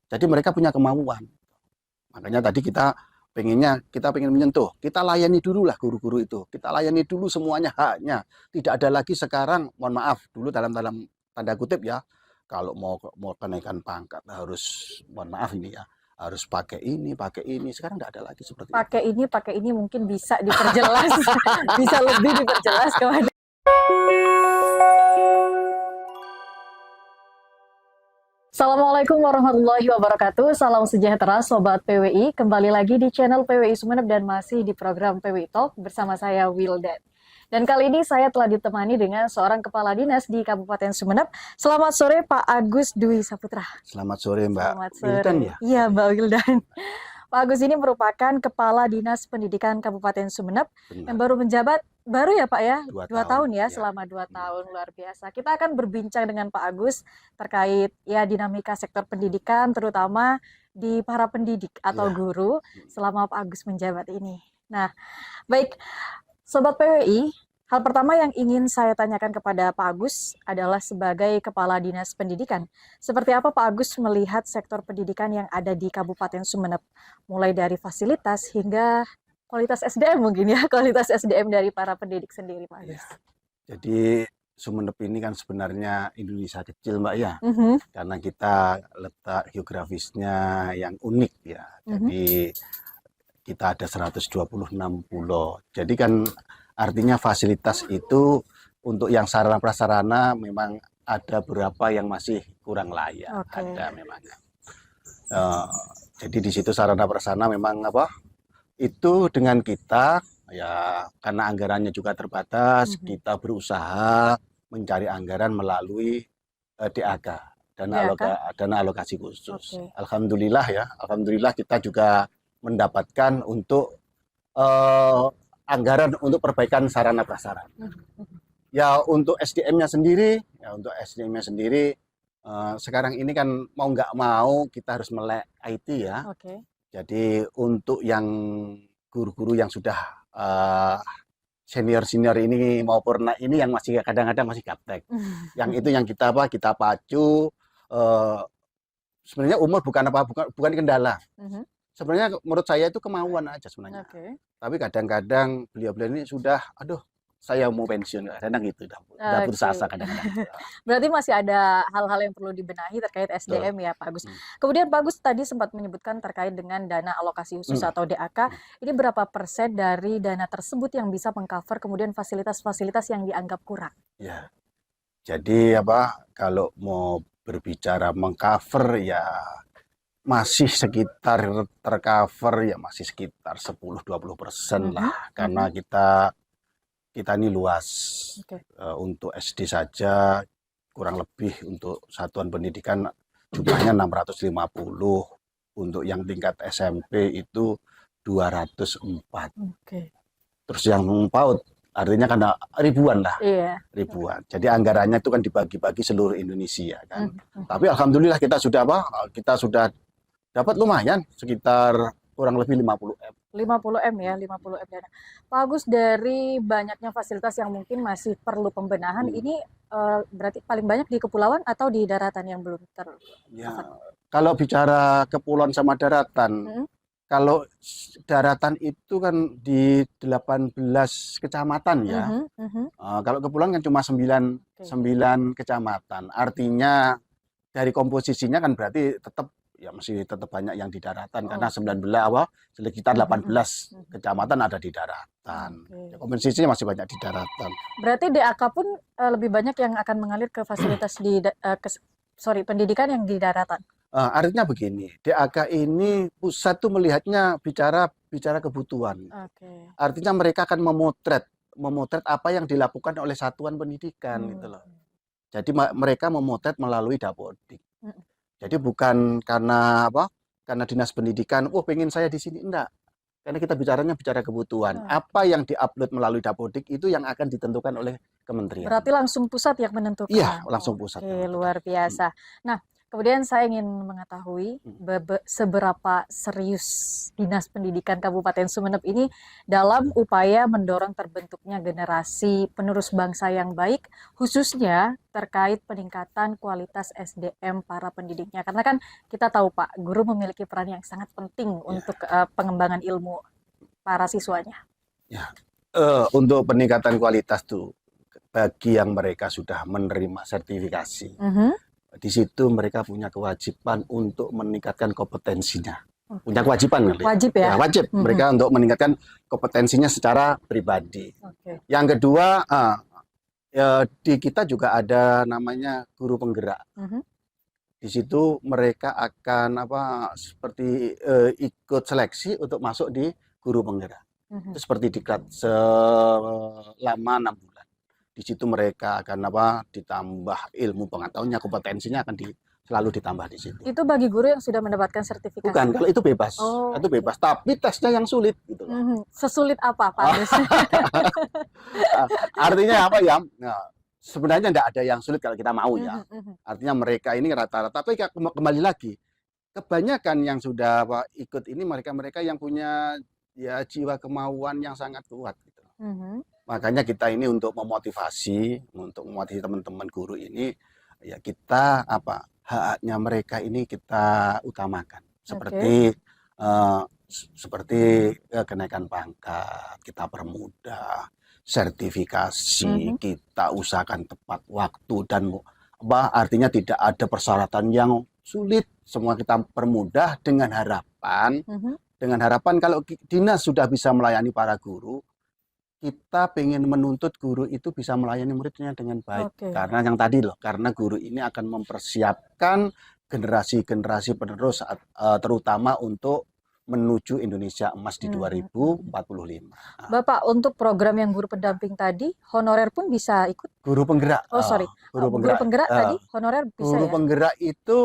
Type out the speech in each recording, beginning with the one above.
Jadi mereka punya kemauan. Makanya tadi kita pengen menyentuh, kita layani dulu lah guru-guru itu. Kita layani dulu semuanya haknya. Tidak ada lagi sekarang, mohon maaf, dulu dalam tanda kutip ya, kalau mau kenaikan pangkat harus, mohon maaf ini ya, harus pakai ini, pakai ini. Sekarang tidak ada lagi seperti itu. Pakai ini mungkin bisa diperjelas, bisa lebih diperjelas kepada. Assalamualaikum warahmatullahi wabarakatuh. Salam sejahtera Sobat PWI. Kembali lagi di channel PWI Sumeneb dan masih di program PWI Talk bersama saya Wildan. Dan kali ini saya telah ditemani dengan seorang kepala dinas di Kabupaten Sumeneb. Selamat sore Pak Agus Dwi Saputra. Selamat sore Mbak Selamat sore. Wildan ya? Iya Mbak Wildan. Pak Agus ini merupakan Kepala Dinas Pendidikan Kabupaten Sumeneb yang baru menjabat, baru ya Pak ya? 2 tahun ya, selama 2 tahun, luar biasa. Kita akan berbincang dengan Pak Agus terkait ya dinamika sektor pendidikan, terutama di para pendidik atau guru selama Pak Agus menjabat ini. Nah, baik, Sobat PWI, hal pertama yang ingin saya tanyakan kepada Pak Agus adalah sebagai Kepala Dinas Pendidikan. Seperti apa Pak Agus melihat sektor pendidikan yang ada di Kabupaten Sumeneb? Mulai dari fasilitas hingga kualitas SDM mungkin ya, kualitas SDM dari para pendidik sendiri Pak Agus. Ya. Jadi Sumeneb ini kan sebenarnya Indonesia kecil Mbak ya, karena kita letak geografisnya yang unik ya. Jadi kita ada 126 pulau. Jadi kan artinya fasilitas itu untuk yang sarana prasarana memang ada beberapa yang masih kurang layak. Ada memang. Jadi di situ sarana prasarana memang itu dengan kita ya, karena anggarannya juga terbatas, kita berusaha mencari anggaran melalui DAK, dana alokasi khusus. Alhamdulillah kita juga mendapatkan untuk anggaran untuk perbaikan sarana prasarana. Ya untuk SDM-nya sendiri, sekarang ini kan mau nggak mau kita harus melek IT ya. Jadi untuk yang guru-guru yang sudah senior ini mau purna ini yang masih kadang-kadang masih gaptek. Yang itu yang kita pacu. Sebenarnya umur bukan kendala. Sebenarnya menurut saya itu kemauan aja sebenarnya. Tapi kadang-kadang beliau-beliau ini sudah, aduh, saya mau pensiun, kadang gitu, udah putus asa kadang-kadang. Berarti masih ada hal-hal yang perlu dibenahi terkait SDM ya Pak Agus. Kemudian Pak Agus tadi sempat menyebutkan terkait dengan dana alokasi khusus atau DAK. Ini berapa persen dari dana tersebut yang bisa mengcover kemudian fasilitas-fasilitas yang dianggap kurang? Ya, jadi kalau mau berbicara mengcover ya masih sekitar tercover ya masih sekitar 10-20% lah, karena kita ini luas. Untuk SD saja kurang lebih untuk satuan pendidikan jumlahnya 650, untuk yang tingkat SMP itu 204. Terus yang PAUD artinya kan ribuan lah, ribuan. Jadi anggarannya itu kan dibagi-bagi seluruh Indonesia kan. Tapi alhamdulillah kita sudah dapat lumayan, sekitar kurang lebih 50M. 50M ya, 50M dana. Pak Agus, dari banyaknya fasilitas yang mungkin masih perlu pembenahan, ini berarti paling banyak di kepulauan atau di daratan yang belum ya, kalau bicara kepulauan sama daratan, kalau daratan itu kan di 18 kecamatan ya. Kalau kepulauan kan cuma 9 kecamatan. Artinya dari komposisinya kan berarti masih tetap banyak yang di daratan, karena 19 sekitar 18 kecamatan ada di daratan. Komposisinya masih banyak di daratan. Berarti DAK pun lebih banyak yang akan mengalir ke fasilitas pendidikan yang di daratan. Artinya begini, DAK ini pusat tuh melihatnya bicara kebutuhan. Artinya mereka akan memotret apa yang dilakukan oleh satuan pendidikan gitu loh. Jadi mereka memotret melalui Dapodik. Jadi bukan karena dinas pendidikan, pengen saya di sini, enggak. Karena kita bicara kebutuhan. Apa yang diupload melalui Dapodik itu yang akan ditentukan oleh kementerian. Berarti langsung pusat yang menentukan. Iya, langsung pusat. Luar biasa. Nah, Kemudian saya ingin mengetahui seberapa serius Dinas Pendidikan Kabupaten Sumeneb ini dalam upaya mendorong terbentuknya generasi penerus bangsa yang baik, khususnya terkait peningkatan kualitas SDM para pendidiknya. Karena kan kita tahu Pak, guru memiliki peran yang sangat penting untuk pengembangan ilmu para siswanya. Ya, untuk peningkatan kualitas tuh bagi yang mereka sudah menerima sertifikasi. Di situ mereka punya kewajiban untuk meningkatkan kompetensinya. Punya kewajiban. Wajib ya? Ya, wajib mereka untuk meningkatkan kompetensinya secara pribadi. Yang kedua, di kita juga ada namanya guru penggerak. Di situ mereka akan seperti ikut seleksi untuk masuk di guru penggerak. Itu seperti diklat selama 6 bulan. Di situ mereka akan ditambah ilmu pengetahuannya, kompetensinya akan selalu ditambah di situ. Itu bagi guru yang sudah mendapatkan sertifikasi? Bukan, kalau itu bebas. Itu bebas, tapi tesnya yang sulit gitu. Sesulit apa Pak Agus? Artinya apa ya? Nah, sebenarnya tidak ada yang sulit kalau kita mau ya. Artinya mereka ini rata-rata, tapi kembali lagi, kebanyakan yang sudah ikut ini mereka yang punya ya jiwa kemauan yang sangat kuat gitu. Makanya kita ini untuk memotivasi teman-teman guru ini, ya kita haknya mereka ini kita utamakan. Seperti kenaikan pangkat, kita permudah, sertifikasi, kita usahakan tepat waktu dan artinya tidak ada persyaratan yang sulit, semua kita permudah dengan harapan kalau dinas sudah bisa melayani para guru, kita pengen menuntut guru itu bisa melayani muridnya dengan baik. Karena yang tadi karena guru ini akan mempersiapkan generasi-generasi penerus, terutama untuk menuju Indonesia Emas di 2045. Bapak, untuk program yang guru pendamping tadi, honorer pun bisa ikut? Guru penggerak. Guru penggerak tadi, honorer bisa Guru penggerak itu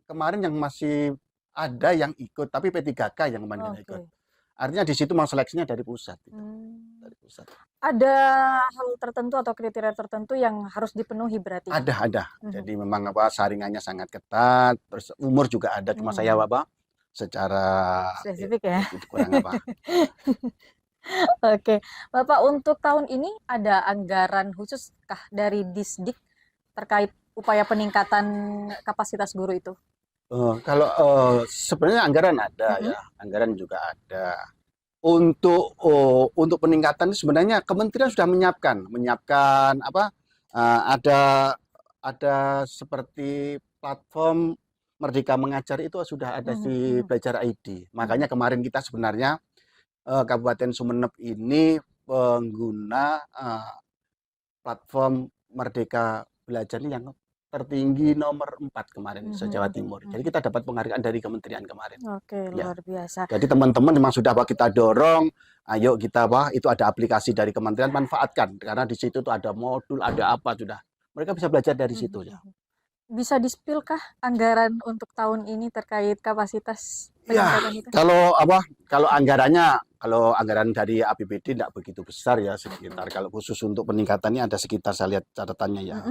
kemarin yang masih ada yang ikut, tapi P3K yang kemarin ikut. Artinya di situ memang seleksinya dari pusat. Dari pusat. Ada hal tertentu atau kriteria tertentu yang harus dipenuhi berarti? Ada. Jadi memang saringannya sangat ketat, terus umur juga ada, cuma saya secara spesifik ya. Kurang Oke, Bapak, untuk tahun ini ada anggaran khusus kah dari Disdik terkait upaya peningkatan kapasitas guru itu? Kalau sebenarnya anggaran ada ya, anggaran juga ada. Untuk peningkatan sebenarnya kementerian sudah menyiapkan ada seperti platform Merdeka Mengajar itu sudah ada di Belajar ID. Makanya kemarin kita sebenarnya Kabupaten Sumeneb ini pengguna platform Merdeka Belajar ini yang tertinggi nomor 4 kemarin se-Jawa Timur. Jadi kita dapat penghargaan dari kementerian kemarin. Luar biasa. Jadi teman-teman memang sudah kita dorong, ayo kita itu ada aplikasi dari kementerian, manfaatkan karena di situ tuh ada modul, ada apa sudah. Mereka bisa belajar dari situ ya. Bisa di-spill-kah anggaran untuk tahun ini terkait kapasitas peningkatan itu? Kalau anggaran dari APBD tidak begitu besar ya, sekitar kalau khusus untuk peningkatannya ada sekitar, saya lihat catatannya ya.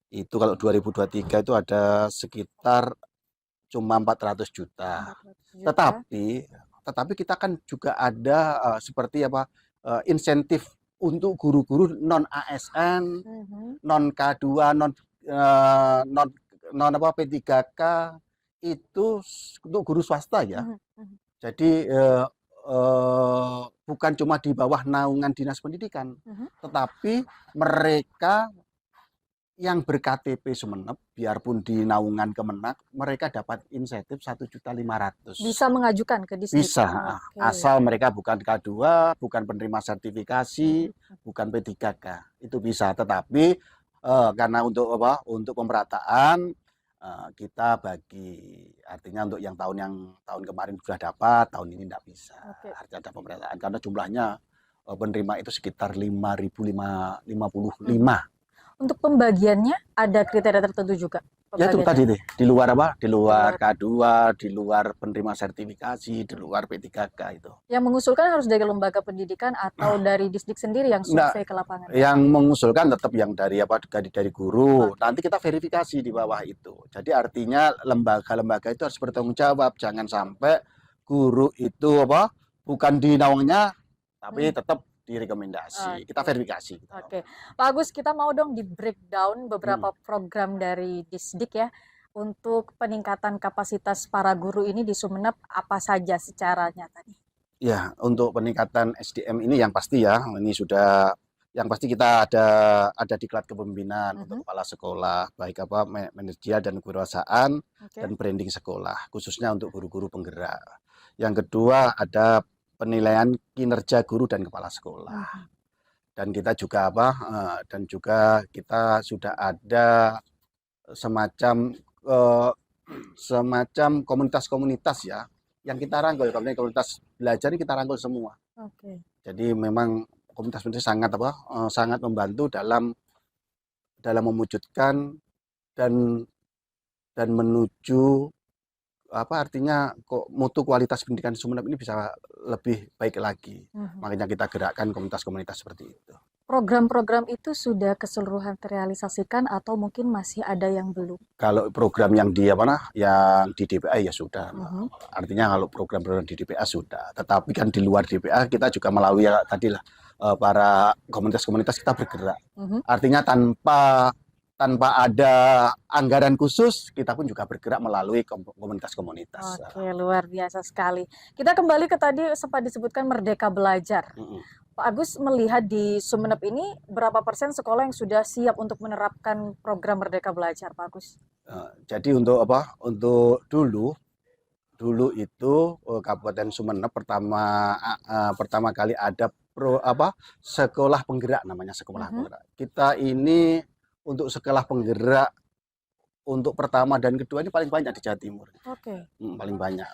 Itu kalau 2023 itu ada sekitar cuma 400 juta. Tetapi kita kan juga ada seperti insentif untuk guru-guru non ASN, non K2, non P3K itu untuk guru swasta ya. Jadi bukan cuma di bawah naungan Dinas Pendidikan, tetapi mereka yang ber-KTP Sumeneb, biarpun di naungan Kemenak, mereka dapat insentif 1.500.000. Bisa mengajukan ke Disdik? Bisa, asal mereka bukan K2, bukan penerima sertifikasi, bukan P3K, itu bisa. Tetapi karena untuk pemerataan kita bagi, artinya untuk yang tahun kemarin sudah dapat, tahun ini tidak bisa. Artinya ada pemerataan karena jumlahnya penerima itu sekitar 5.055. Untuk pembagiannya ada kriteria tertentu juga? Ya itu pembagiannya? tadi deh, di luar apa? Di luar Luar. K2, di luar penerima sertifikasi, di luar P3K itu. Yang mengusulkan harus dari lembaga pendidikan atau dari Disdik sendiri yang Enggak, survei ke lapangan? yang mengusulkan tetap yang dari apa? Dari guru. Oke. Nanti kita verifikasi di bawah itu. Jadi artinya lembaga-lembaga itu harus bertanggung jawab. Jangan sampai guru itu apa? Bukan di naungnya, tapi Hmm. tetap direkomendasi. Kita Oke. verifikasi. Oke, Pak Agus, kita mau dong di breakdown Hmm. beberapa program dari Disdik ya untuk peningkatan kapasitas para guru ini di Sumeneb apa saja secara nyata nih? Ya, untuk peningkatan SDM ini yang pasti ya, ini sudah yang pasti kita ada diklat kepemimpinan untuk Mhm. kepala sekolah, baik apa manajerial dan kewirausahaan Oke. dan branding sekolah, khususnya untuk guru-guru penggerak. Yang kedua ada penilaian kinerja guru dan kepala sekolah. Mhm. Dan kita juga dan juga kita sudah ada semacam eh, semacam komunitas-komunitas ya yang kita rangkul. Komunitas belajar ini kita rangkul semua. Oke. Jadi memang komunitas-komunitas sangat membantu dalam mewujudkan dan menuju apa artinya kok mutu kualitas pendidikan di Sumeneb ini bisa lebih baik lagi. Mhm. Makanya kita gerakkan komunitas-komunitas seperti itu. Program-program itu sudah keseluruhan terrealisasikan atau mungkin masih ada yang belum? Kalau program yang di yang di DPA ya sudah. Mhm. Artinya kalau program-program di DPA sudah. Tetapi kan di luar DPA kita juga melalui ya tadi lah para komunitas-komunitas kita bergerak. Mhm. Artinya tanpa ada anggaran khusus, kita pun juga bergerak melalui komunitas-komunitas. Oke, luar biasa sekali. Kita kembali ke tadi sempat disebutkan Merdeka Belajar. Pak Agus melihat di Sumeneb ini berapa persen sekolah yang sudah siap untuk menerapkan program Merdeka Belajar, Pak Agus? Jadi untuk apa? Untuk dulu itu Kabupaten Sumeneb pertama kali ada sekolah penggerak namanya sekolah penggerak. Kita ini untuk sekolah penggerak untuk pertama dan kedua ini paling banyak di Jawa Timur. Oke. Paling banyak.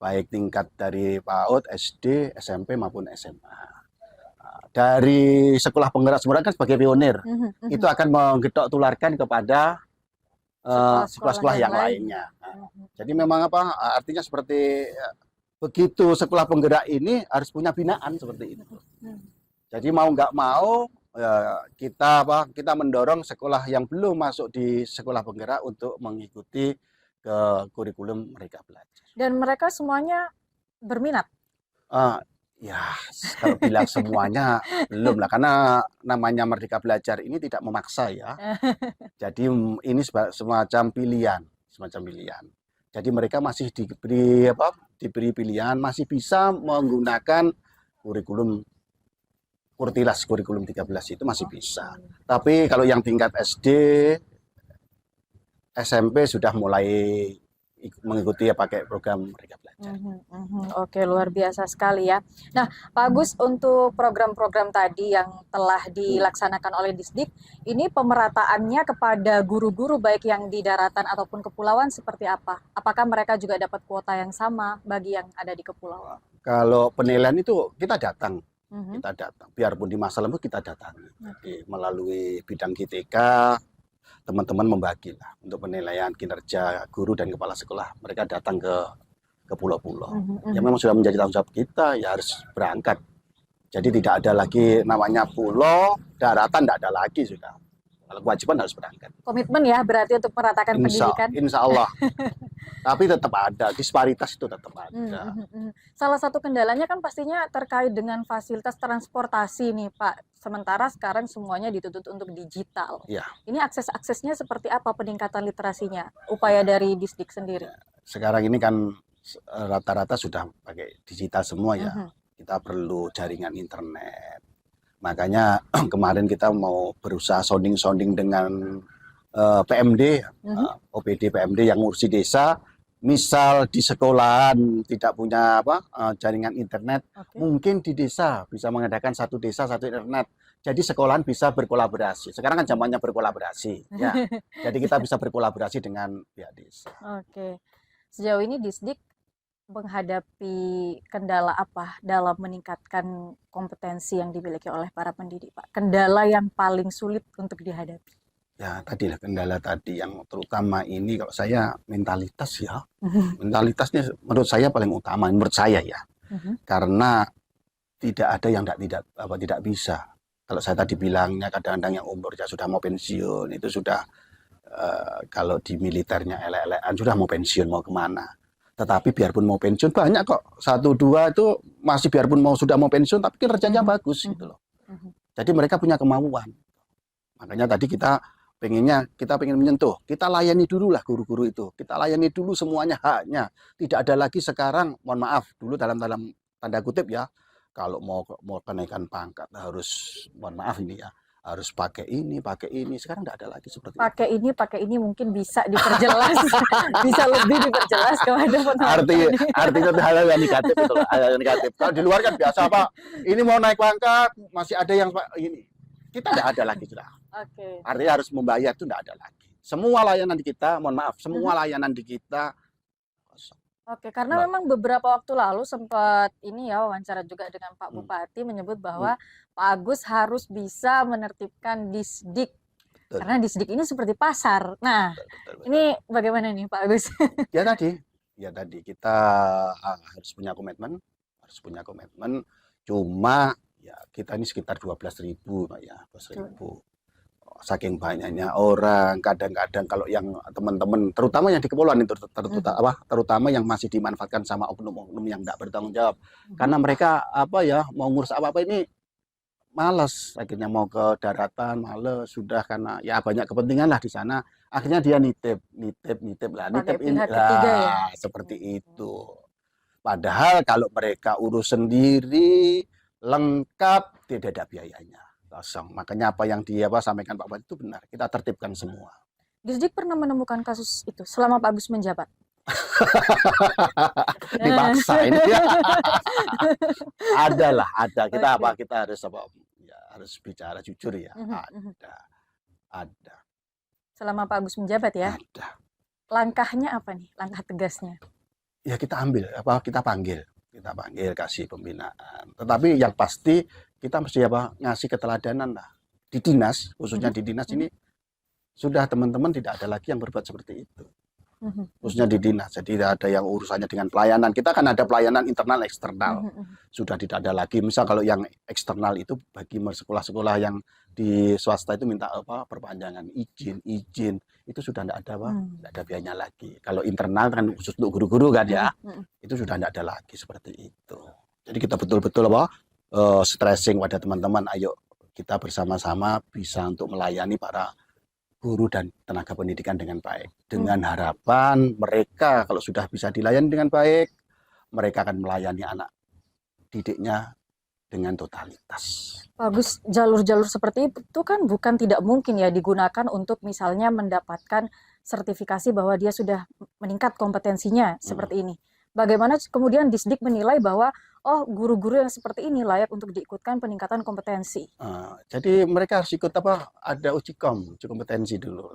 Baik tingkat dari PAUD, SD, SMP maupun SMA. Dari sekolah penggerak sebenarnya kan sebagai pionir, itu akan menggedok tularkan kepada sekolah-sekolah yang lainnya. Jadi memang artinya seperti begitu sekolah penggerak ini harus punya binaan seperti itu. Jadi mau nggak mau kita mendorong sekolah yang belum masuk di sekolah penggerak untuk mengikuti ke kurikulum Merdeka Belajar. Dan mereka semuanya berminat? Ya, kalau bilang semuanya belum lah, karena namanya Merdeka Belajar ini tidak memaksa ya. Jadi ini semacam pilihan. Jadi mereka masih diberi pilihan, masih bisa menggunakan kurikulum Kurtilas, kurikulum 13 itu masih bisa. Tapi kalau yang tingkat SD, SMP sudah mulai mengikuti pakai program Merdeka Belajar. Oke, luar biasa sekali ya. Nah, Pak Agus, untuk program-program tadi yang telah dilaksanakan oleh Disdik, ini pemerataannya kepada guru-guru baik yang di daratan ataupun kepulauan seperti apa? Apakah mereka juga dapat kuota yang sama bagi yang ada di kepulauan? Kalau penilaian itu kita datang. Biarpun di masa lembut kita datang. Melalui bidang GTK, teman-teman membagi lah untuk penilaian kinerja guru dan kepala sekolah. Mereka datang ke pulau-pulau. Ya memang sudah menjadi tanggung jawab kita, ya harus berangkat. Jadi tidak ada lagi namanya pulau, daratan tidak ada lagi sudah. Kalau kewajiban harus berangkat. Komitmen ya berarti untuk meratakan pendidikan? Insya Allah. Tapi tetap ada, disparitas itu tetap ada. Salah satu kendalanya kan pastinya terkait dengan fasilitas transportasi nih Pak. Sementara sekarang semuanya dituntut untuk digital. Ya. Ini akses-aksesnya seperti apa peningkatan literasinya? Upaya dari Disdik sendiri? Sekarang ini kan rata-rata sudah pakai digital semua ya. Kita perlu jaringan internet. Makanya kemarin kita mau berusaha sounding dengan PMD, OPD PMD yang ngurusi desa. Misal di sekolahan tidak punya jaringan internet, mungkin di desa bisa mengadakan satu desa satu internet. Jadi sekolahan bisa berkolaborasi. Sekarang kan zamannya berkolaborasi, ya. Jadi kita bisa berkolaborasi dengan pihak desa. Oke. Sejauh ini Disdik menghadapi kendala apa dalam meningkatkan kompetensi yang dimiliki oleh para pendidik, Pak? Kendala yang paling sulit untuk dihadapi? Ya tadi lah kendala tadi yang terutama ini kalau saya mentalitas ya. Mentalitasnya menurut saya paling utama menurut saya ya. Karena tidak ada yang tidak bisa. Kalau saya tadi bilangnya kadang-kadang yang umurnya sudah mau pensiun itu sudah kalau di militernya elek-elekan sudah mau pensiun mau kemana. Tetapi biarpun mau pensiun banyak kok satu dua itu masih biarpun sudah mau pensiun tapi kinerjanya bagus gitu loh. Jadi mereka punya kemauan. Makanya tadi kita pengen menyentuh, kita layani dulu lah guru-guru itu, kita layani dulu semuanya haknya. Tidak ada lagi sekarang, mohon maaf dulu dalam tanda kutip ya, kalau mau kenaikan pangkat harus, mohon maaf ini ya, harus pakai ini. Sekarang tidak ada lagi seperti itu. Pakai ini mungkin bisa diperjelas, bisa lebih diperjelas kepada penonton. Artinya hal yang negatif itu, hal yang negatif. Kalau di luar kan biasa Pak, ini mau naik pangkat, masih ada yang ini. Kita tidak ada lagi sudah. Artinya harus membayar itu tidak ada lagi. Semua layanan di kita, mohon maaf, semua layanan di kita kosong. Karena memang beberapa waktu lalu sempat ini ya wawancara juga dengan Pak Bupati menyebut bahwa Pak Agus harus bisa menertibkan Disdik. Karena Disdik ini seperti pasar. Nah, betul. Ini bagaimana nih Pak Agus? Ya tadi kita harus punya komitmen, Cuma ya kita ini sekitar 12.000 Pak ya, 12.000. Saking banyaknya orang, kadang-kadang kalau yang teman-teman, terutama yang di kepulauan itu, terutama yang masih dimanfaatkan sama oknum-oknum yang tidak bertanggung jawab, karena mereka mau ngurus apa-apa ini males, akhirnya mau ke daratan males, sudah karena ya banyak kepentingan lah di sana, akhirnya dia nitip ini lah, seperti itu. Padahal kalau mereka urus sendiri lengkap, tidak ada biayanya. Kosong. Makanya apa yang dia sampaikan Pak Bupati itu benar. Kita tertibkan semua. Disdik pernah menemukan kasus itu selama Pak Agus menjabat? Dipaksa ini. Ada. Kita harus bicara jujur ya. Ada. Selama Pak Agus menjabat ya? Ada. Langkahnya apa nih? Langkah tegasnya? Ya kita kita panggil, kasih pembinaan. Tetapi yang pasti kita mesti ngasih keteladanan lah. Di dinas, khususnya di dinas ini sudah teman-teman tidak ada lagi yang berbuat seperti itu. Khususnya di dinas. Jadi tidak ada yang urusannya dengan pelayanan. Kita kan ada pelayanan internal eksternal. Sudah tidak ada lagi. Misal kalau yang eksternal itu bagi sekolah-sekolah yang di swasta itu minta perpanjangan izin itu sudah tidak ada tidak ada biayanya lagi. Kalau internal kan khusus untuk guru-guru kan ya, itu sudah tidak ada lagi seperti itu. Jadi kita betul-betul stressing pada teman-teman, ayo kita bersama-sama bisa untuk melayani para guru dan tenaga pendidikan dengan baik. Dengan harapan mereka kalau sudah bisa dilayani dengan baik, mereka akan melayani anak didiknya dengan totalitas. Bagus, jalur-jalur seperti itu kan bukan tidak mungkin ya digunakan untuk misalnya mendapatkan sertifikasi bahwa dia sudah meningkat kompetensinya seperti ini. Bagaimana kemudian Disdik menilai bahwa guru-guru yang seperti ini layak untuk diikutkan peningkatan kompetensi? Jadi mereka harus ikut ada uji kompetensi dulu.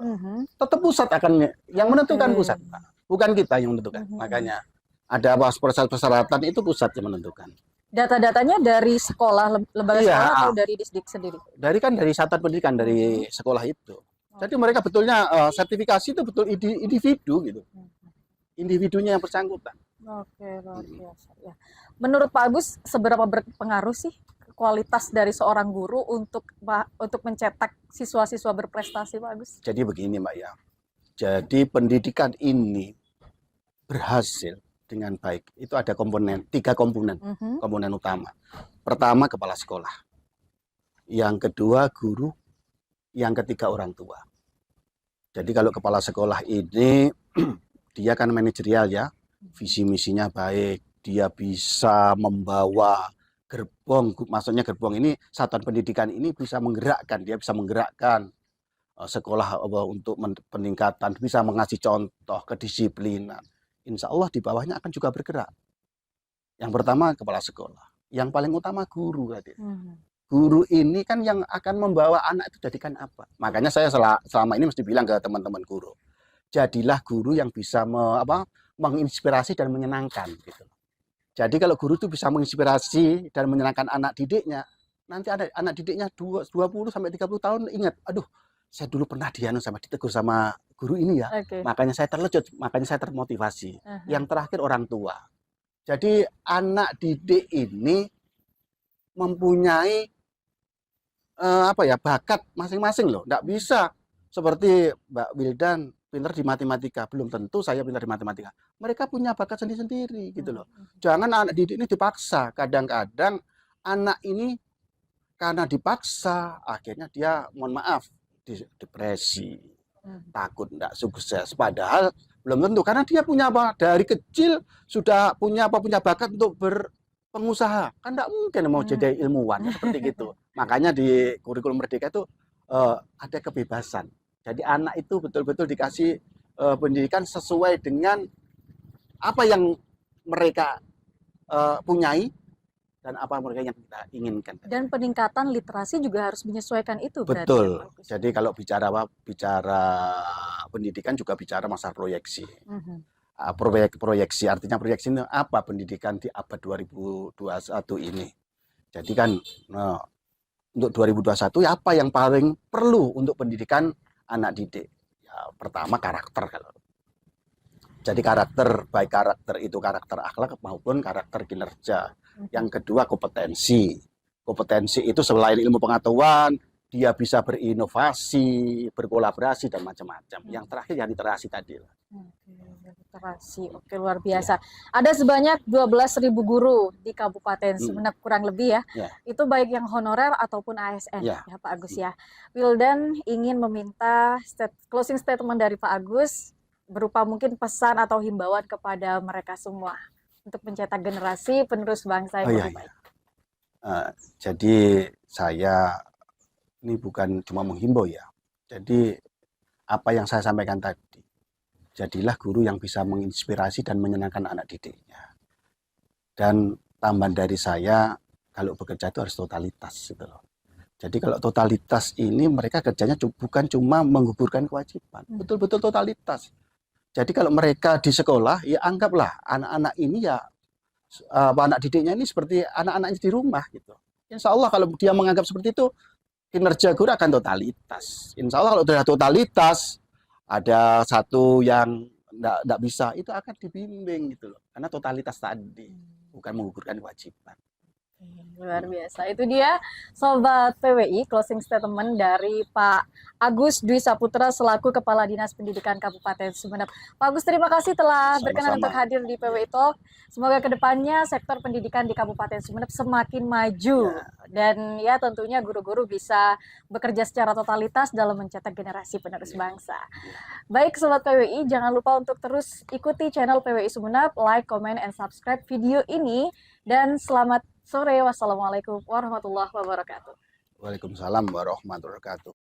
Tetap pusat akan yang menentukan pusat, bukan kita yang menentukan. Makanya ada persyaratan itu pusat yang menentukan. Data-datanya dari sekolah, lembaga sekolah atau dari Disdik sendiri? Dari Satuan Pendidikan, dari sekolah itu. Jadi mereka betulnya sertifikasi itu betul individu gitu. Individunya yang bersangkutan. Oke, luar biasa ya. Menurut Pak Agus, seberapa berpengaruh sih kualitas dari seorang guru untuk mencetak siswa-siswa berprestasi, Pak Agus? Jadi begini, Mbak ya. Jadi pendidikan ini berhasil dengan baik. Itu ada tiga komponen utama. Pertama, kepala sekolah. Yang kedua, guru. Yang ketiga, orang tua. Jadi kalau kepala sekolah ini dia kan manajerial ya, visi misinya baik, dia bisa membawa gerbong, maksudnya gerbong ini satuan pendidikan ini bisa menggerakkan, dia bisa menggerakkan sekolah untuk peningkatan, bisa mengasih contoh kedisiplinan. Insya Allah di bawahnya akan juga bergerak. Yang pertama kepala sekolah, yang paling utama guru. Guru ini kan yang akan membawa anak itu jadikan apa? Makanya saya selama ini mesti bilang ke teman-teman guru, jadilah guru yang bisa menginspirasi dan menyenangkan gitu. Jadi kalau guru itu bisa menginspirasi dan menyenangkan anak didiknya, nanti ada anak didiknya 20 sampai 30 tahun ingat, aduh saya dulu pernah sama ditegur sama guru ini ya. Oke. Makanya saya terlecut, makanya saya termotivasi. Aha. Yang terakhir orang tua. Jadi anak didik ini mempunyai bakat masing-masing loh. Nggak bisa seperti Mbak Wildan pintar di matematika, belum tentu saya pintar di matematika. Mereka punya bakat sendiri-sendiri gitu loh. Jangan anak didik ini dipaksa. Kadang-kadang anak ini karena dipaksa, akhirnya dia, mohon maaf, depresi, takut nggak sukses. Padahal belum tentu, karena dia punya dari kecil sudah punya bakat untuk berpengusaha. Kan nggak mungkin mau jadi ilmuwan seperti gitu. Makanya di kurikulum Merdeka itu ada kebebasan. Jadi anak itu betul-betul dikasih pendidikan sesuai dengan apa yang mereka punyai dan apa mereka yang kita inginkan. Dan peningkatan literasi juga harus menyesuaikan itu. Betul. Berarti, jadi kalau bicara pendidikan juga bicara masalah proyeksi. Proyeksi artinya proyeksi itu apa pendidikan di abad 2021 ini. Jadi kan untuk 2021 ya apa yang paling perlu untuk pendidikan anak didik? Ya, pertama karakter kalau. Jadi baik karakter itu karakter akhlak maupun karakter kinerja. Yang kedua kompetensi. Kompetensi itu selain ilmu pengetahuan, dia bisa berinovasi, berkolaborasi dan macam-macam. Yang terakhir yang literasi tadi. Literasi, oke, luar biasa. Ada sebanyak 12.000 guru di Kabupaten Sumeneb kurang lebih ya. Itu baik yang honorer ataupun ASN ya Pak Agus ya. Wildan ingin meminta closing statement dari Pak Agus berupa mungkin pesan atau himbauan kepada mereka semua untuk mencetak generasi penerus bangsa yang lebih baik. Jadi saya ini bukan cuma menghimbau ya. Jadi apa yang saya sampaikan tadi, jadilah guru yang bisa menginspirasi dan menyenangkan anak didiknya. Dan tambahan dari saya, kalau bekerja itu harus totalitas gitu loh. Jadi kalau totalitas ini mereka kerjanya bukan cuma menggugurkan kewajiban, betul-betul totalitas. Jadi kalau mereka di sekolah, ya anggaplah anak-anak ini ya anak didiknya ini seperti anak-anaknya di rumah gitu. Insya Allah kalau dia menganggap seperti itu, kinerja guru akan totalitas. Insya Allah kalau sudah totalitas, ada satu yang enggak bisa, itu akan dibimbing gitu loh. Karena totalitas tadi, bukan menggugurkan kewajiban. Luar biasa. Itu dia Sobat PWI, closing statement dari Pak Agus Dwi Saputra selaku Kepala Dinas Pendidikan Kabupaten Sumeneb. Pak Agus, terima kasih telah berkenan untuk hadir di PWI Talk. Semoga kedepannya sektor pendidikan di Kabupaten Sumeneb semakin maju. Dan ya tentunya guru-guru bisa bekerja secara totalitas dalam mencetak generasi penerus bangsa. Baik Sobat PWI, jangan lupa untuk terus ikuti channel PWI Sumeneb, like, comment, and subscribe video ini. Dan selamat sore. Wassalamualaikum warahmatullahi wabarakatuh. Waalaikumsalam warahmatullahi wabarakatuh.